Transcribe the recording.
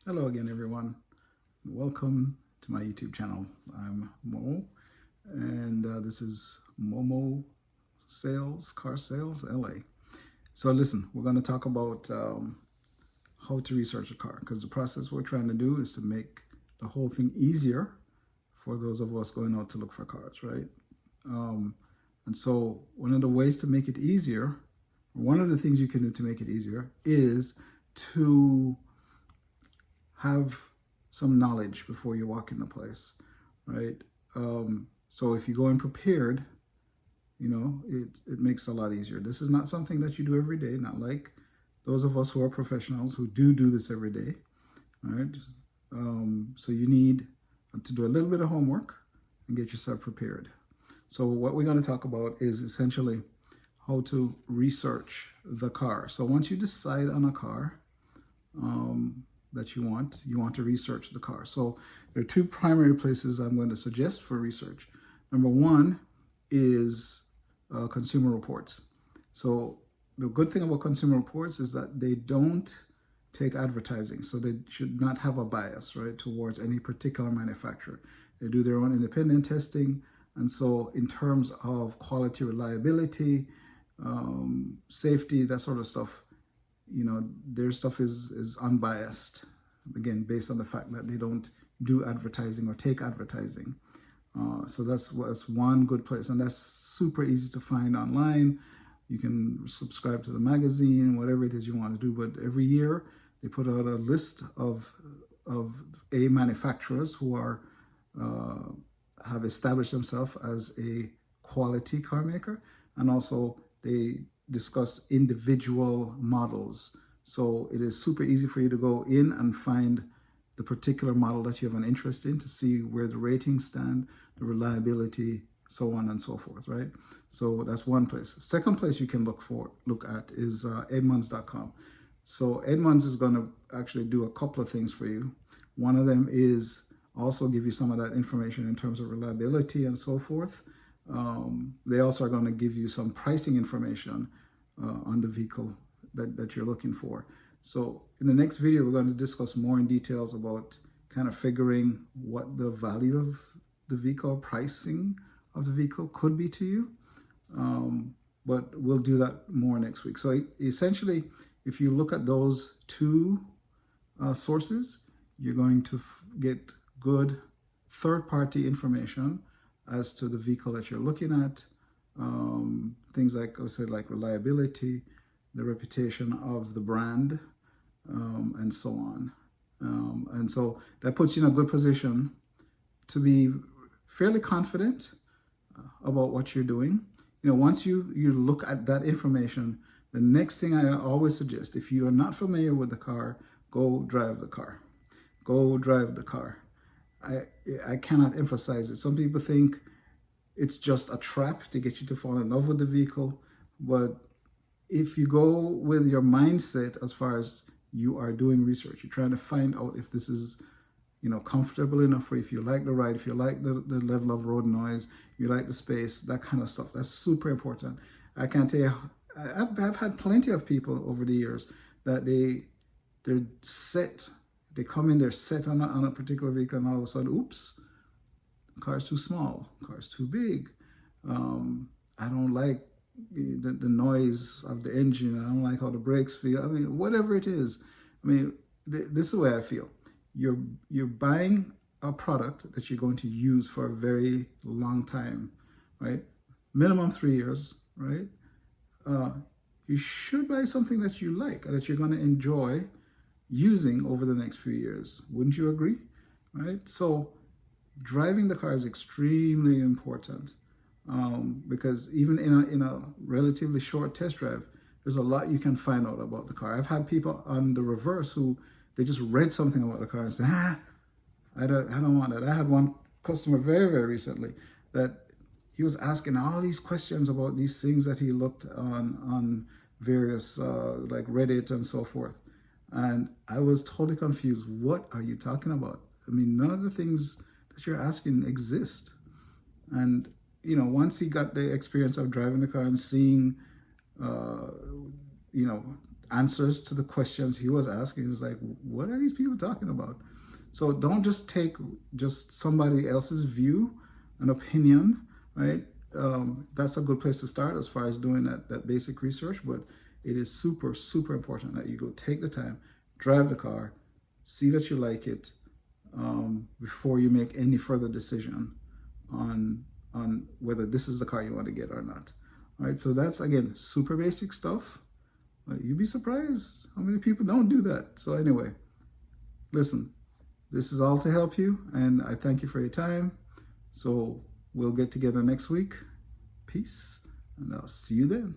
Hello again, everyone. Welcome to my YouTube channel. I'm Mo, and this is Momo Sales, Car Sales LA. So, listen, we're going to talk about how to research a car because the process we're trying to do is to make the whole thing easier for those of us going out to look for cars, right? Um, and so, one of the ways to make it easier, one of the things you can do to make it easier is to have some knowledge before you walk in the place, right? So if you go in prepared, it makes it a lot easier. This is not something that you do every day, not like those of us who are professionals who do this every day, right? So you need to do a little bit of homework and get yourself prepared. So what we're going to talk about is essentially how to research the car. So once you decide on a car, that you want to research the car. So there are two primary places I'm going to suggest for research. Number one is Consumer Reports. So the good thing about Consumer Reports is that they don't take advertising, so they should not have a bias, right, towards any particular manufacturer. They do their own independent testing, and so in terms of quality, reliability, safety, that sort of stuff, their stuff is unbiased, again, based on the fact that they don't do advertising or take advertising. So that's one good place, and that's super easy to find online. You can subscribe to the magazine, whatever it is you want to do. But every year they put out a list of manufacturers who are have established themselves as a quality car maker, and also they discuss individual models. So it is super easy for you to go in and find the particular model that you have an interest in to see where the ratings stand, the reliability, so on and so forth, right? So that's one place. Second place you can look at is Edmunds.com. So Edmunds is going to actually do a couple of things for you. One of them is also give you some of that information in terms of reliability and so forth. They also are going to give you some pricing information on the vehicle that you're looking for. So in the next video, we're going to discuss more in details about kind of figuring what the value of the vehicle, pricing of the vehicle could be to you. But we'll do that more next week. So essentially, if you look at those two sources, you're going to get good third-party information as to the vehicle that you're looking at. Things like, I said, like reliability, the reputation of the brand, and so on. And so that puts you in a good position to be fairly confident about what you're doing. Once you look at that information, the next thing I always suggest, if you are not familiar with the car, go drive the car. Go drive the car. I cannot emphasize it. Some people think it's just a trap to get you to fall in love with the vehicle, but if you go with your mindset as far as you are doing research, you're trying to find out if this is comfortable enough for you, if you like the ride, if you like the level of road noise, you like the space, that kind of stuff. That's super important. I can't tell you, I've had plenty of people over the years that they're set, they come in, they're set on a particular vehicle, and all of a sudden, oops, car's too small, car's too big. I don't like the noise of the engine. I don't like how the brakes feel. I mean, whatever it is. I mean, this is the way I feel. You're buying a product that you're going to use for a very long time, right? Minimum 3 years, right? You should buy something that you like, that you're going to enjoy using over the next few years. Wouldn't you agree? Right? So driving the car is extremely important, because even in a relatively short test drive, there's a lot you can find out about the car. I've had people on the reverse who they just read something about the car and say, I don't want that. I had one customer very, very recently that he was asking all these questions about these things that he looked on various like Reddit and so forth. And I was totally confused. What are you talking about? I mean, none of the things that you're asking exist. And, once he got the experience of driving the car and seeing, answers to the questions he was asking. It's like, what are these people talking about? So don't just take just somebody else's view and opinion, right? That's a good place to start as far as doing that basic research, but it is super, super important that you go take the time, drive the car, see that you like it, before you make any further decision on whether this is the car you want to get or not. All right, so that's, again, super basic stuff. You'd be surprised how many people don't do that. So anyway, listen, this is all to help you, and I thank you for your time. So we'll get together next week. Peace, and I'll see you then.